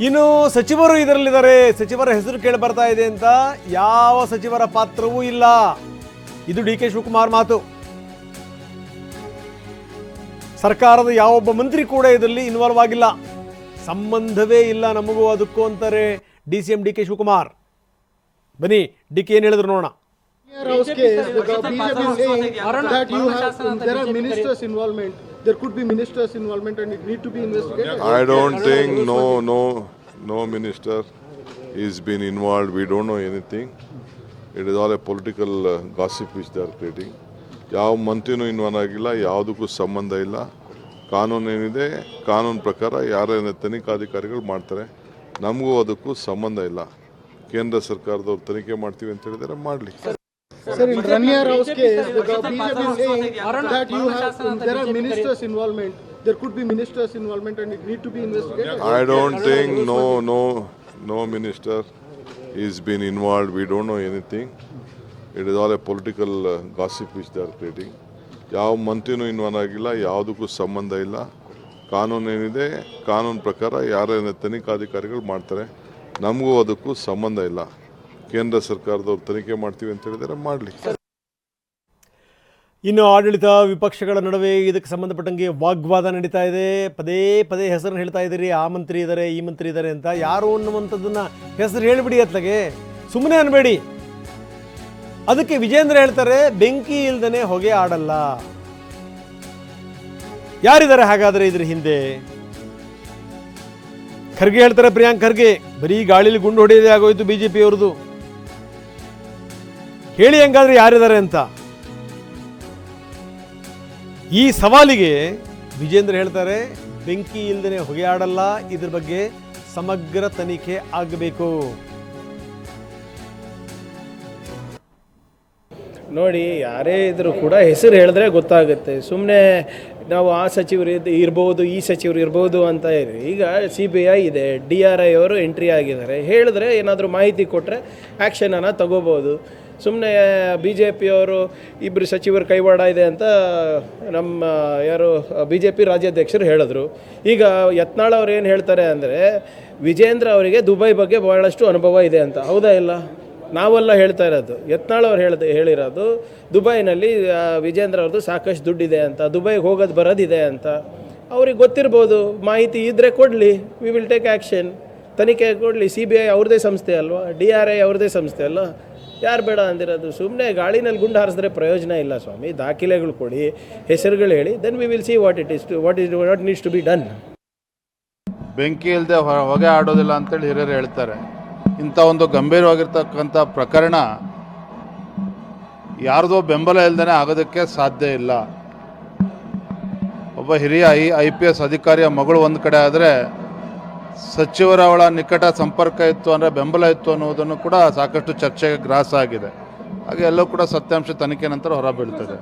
ಇನ್ನು ಸಚಿವರು ಇದರಲ್ಲಿದ್ದಾರೆ. ಸಚಿವರ ಹೆಸರು ಕೇಳಿ ಬರ್ತಾ ಇದೆ ಅಂತ ಯಾವ ಸಚಿವರ ಪಾತ್ರವೂ ಇಲ್ಲ. ಇದು ಡಿ ಕೆ ಶಿವಕುಮಾರ್ ಮಾತು. ಸರ್ಕಾರದ ಯಾವೊಬ್ಬ ಮಂತ್ರಿ ಕೂಡ ಇದರಲ್ಲಿ ಇನ್ವಾಲ್ವ್ ಆಗಿಲ್ಲ. ಸಂಬಂಧವೇ ಇಲ್ಲ ನಮಗೂ ಅದಕ್ಕೂ ಅಂತಾರೆ DCM ಡಿ ಕೆ ಶಿವಕುಮಾರ್. ಬನ್ನಿ ಡಿ ಕೆ ಏನು ಹೇಳಿದ್ರು ನೋಡೋಣ. There are ministers' involvement. There could be ministers' involvement, and it need to be investigated. I don't think no minister is been involved. We don't know anything. It is all a political gossip which they are creating. ಯಾವ ಮಂತ್ರಿನೂ involve ಆಗಿಲ್ಲ, ಯಾವುದಕ್ಕೂ ಸಂಬಂಧ ಇಲ್ಲ. ಕಾನೂನು ಏನಿದೆ ಕಾನೂನು ಪ್ರಕಾರ ಯಾರೇನ ತನಿಖಾಧಿಕಾರಿಗಳು ಮಾಡ್ತಾರೆ. ನಮಗೂ ಅದಕ್ಕೂ ಸಂಬಂಧ ಇಲ್ಲ. ಕೇಂದ್ರ ಸರ್ಕಾರದವ್ರು ತನಿಖೆ ಮಾಡ್ತೀವಿ ಅಂತ ಹೇಳಿದರೆ ಮಾಡಲಿ. Sir, in Rania Rao's case, the BJP is saying that there are ministers' involvement. There could be ministers' involvement, and it need to be investigated. I don't think no minister is been involved. We don't know anything. It is all a political gossip which they are creating. ಯಾವ ಮಂತ್ರಿನೂ involve ಆಗಿಲ್ಲ, ಯಾವುದಕ್ಕೂ ಸಂಬಂಧ ಇಲ್ಲ. ಕಾನೂನು ಏನಿದೆ ಕಾನೂನು ಪ್ರಕಾರ ಯಾರೇನ ತನಿಖಾಧಿಕಾರಿಗಳು ಮಾಡ್ತಾರೆ. ನಮಗೂ ಅದಕ್ಕೂ ಸಂಬಂಧ ಇಲ್ಲ. ಕೇಂದ್ರ ಸರ್ಕಾರದವ್ರು ತನಿಖೆ ಮಾಡ್ತೀವಿ ಅಂತ ಹೇಳಿದರೆ ಮಾಡಲಿ. ಇನ್ನು ಆಡಳಿತ ವಿಪಕ್ಷಗಳ ನಡುವೆ ಇದಕ್ಕೆ ಸಂಬಂಧಪಟ್ಟಂಗೆ ವಾಗ್ವಾದ ನಡೀತಾ ಇದೆ. ಪದೇ ಪದೇ ಹೆಸರನ್ನು ಹೇಳ್ತಾ ಇದ್ದೀರಿ, ಆ ಮಂತ್ರಿ ಇದ್ದಾರೆ ಈ ಮಂತ್ರಿ ಇದ್ದಾರೆ ಅಂತ. ಯಾರು ಅನ್ನುವಂಥದ್ದನ್ನ ಹೆಸರು ಹೇಳಿಬಿಡಿ ಅತ್ಲಾಗೆ, ಸುಮ್ಮನೆ ಅನ್ಬೇಡಿ. ಅದಕ್ಕೆ ವಿಜೇಂದ್ರ ಹೇಳ್ತಾರೆ, ಬೆಂಕಿ ಇಲ್ದನೆ ಹೊಗೆ ಆಡಲ್ಲ. ಯಾರಿದ್ದಾರೆ ಹಾಗಾದ್ರೆ ಇದ್ರ ಹಿಂದೆ? ಖರ್ಗೆ ಹೇಳ್ತಾರೆ, ಪ್ರಿಯಾಂಕ್ ಖರ್ಗೆ, ಬರೀ ಗಾಳಿಲಿ ಗುಂಡು ಹೊಡೆಯದೇ ಆಗೋಯ್ತು BJP ಅವ್ರದ್ದು. ಹೇಳಿ ಹೆಂಗಾದ್ರೆ ಯಾರಿದ್ದಾರೆ ಅಂತ. ಈ ಸವಾಲಿಗೆ ವಿಜೇಂದ್ರ ಹೇಳ್ತಾರೆ, ಬೆಂಕಿ ಇಲ್ದನೆ ಹೊಗೆ ಆಡಲ್ಲ, ಇದ್ರ ಬಗ್ಗೆ ಸಮಗ್ರ ತನಿಖೆ ಆಗಬೇಕು. ನೋಡಿ, ಯಾರೇ ಇದ್ರೂ ಕೂಡ ಹೆಸರು ಹೇಳಿದ್ರೆ ಗೊತ್ತಾಗುತ್ತೆ. ಸುಮ್ಮನೆ ನಾವು ಆ ಸಚಿವರು ಇರ್ಬೋದು ಈ ಸಚಿವರು ಇರ್ಬೋದು ಅಂತ ಇರಿ. ಈಗ CBI ಇದೆ, DRI ಅವರು ಎಂಟ್ರಿ ಆಗಿದ್ದಾರೆ. ಹೇಳಿದ್ರೆ ಏನಾದರೂ ಮಾಹಿತಿ ಕೊಟ್ಟರೆ ಆ್ಯಕ್ಷನನ್ನು ತಗೋಬೋದು. ಸುಮ್ಮನೆ BJP ಅವರು ಇಬ್ಬರು ಸಚಿವರು ಕೈವಾಡ ಇದೆ ಅಂತ ನಮ್ಮ ಯಾರು BJP ರಾಜ್ಯಾಧ್ಯಕ್ಷರು ಹೇಳಿದ್ರು. ಈಗ ಯತ್ನಾಳ್ ಅವ್ರು ಏನು ಹೇಳ್ತಾರೆ ಅಂದರೆ, ವಿಜೇಂದ್ರ ಅವರಿಗೆ ದುಬೈ ಬಗ್ಗೆ ಭಾಳಷ್ಟು ಅನುಭವ ಇದೆ ಅಂತ. ಹೌದಾ ಇಲ್ಲ? ನಾವೆಲ್ಲ ಹೇಳ್ತಾ ಇರೋದು, ಯತ್ನಾಳ್ ಅವ್ರು ಹೇಳಿರೋದು ದುಬೈನಲ್ಲಿ ವಿಜೇಂದ್ರ ಅವ್ರದ್ದು ಸಾಕಷ್ಟು ದುಡ್ಡಿದೆ ಅಂತ, ದುಬೈಗೆ ಹೋಗೋದು ಬರೋದಿದೆ ಅಂತ. ಅವ್ರಿಗೆ ಗೊತ್ತಿರ್ಬೋದು, ಮಾಹಿತಿ ಇದ್ದರೆ ಕೊಡಲಿ, ವಿ ವಿಲ್ ಟೇಕ್ ಆ್ಯಕ್ಷನ್. ತನಿಖೆ ಕೊಡಲಿ. CBI ಅವ್ರದ್ದೇ ಸಂಸ್ಥೆ ಅಲ್ವಾ, DRI ಅವ್ರದ್ದೇ ಸಂಸ್ಥೆ ಅಲ್ಲ. ಯಾರು ಬೇಡ ಅಂದಿರೋದು? ಸುಮ್ಮನೆ ಗಾಳಿನಲ್ಲಿ ಗುಂಡು ಹಾರಿಸಿದ್ರೆ ಪ್ರಯೋಜನ ಇಲ್ಲ ಸ್ವಾಮಿ. ದಾಖಲೆಗಳು ಕೊಡಿ, ಹೆಸರುಗಳು ಹೇಳಿ, then we will see what needs to be done. ಬೆಂಕಿ ಇಲ್ಲದೆ ಹೊಗೆ ಆಡೋದಿಲ್ಲ ಅಂತೇಳಿ ಹಿರಿಯರು ಹೇಳ್ತಾರೆ. ಇಂಥ ಒಂದು ಗಂಭೀರವಾಗಿರ್ತಕ್ಕಂಥ ಪ್ರಕರಣ ಯಾರ್ದೋ ಬೆಂಬಲ ಇಲ್ಲದೇ ಆಗೋದಕ್ಕೆ ಸಾಧ್ಯ ಇಲ್ಲ. ಒಬ್ಬ ಹಿರಿಯ IPS ಅಧಿಕಾರಿಯ ಮಗಳು ಒಂದು ಕಡೆ ಆದರೆ, ಸಚಿವರ ಅವಳ ನಿಕಟ ಸಂಪರ್ಕ ಇತ್ತು ಅಂದರೆ ಬೆಂಬಲ ಇತ್ತು ಅನ್ನೋದನ್ನು ಕೂಡ ಸಾಕಷ್ಟು ಚರ್ಚೆಗೆ ಗ್ರಾಸ ಆಗಿದೆ. ಹಾಗೆ ಎಲ್ಲವೂ ಕೂಡ ಸತ್ಯಾಂಶ ತನಿಖೆ ನಂತರ ಹೊರಬೀಳ್ತದೆ.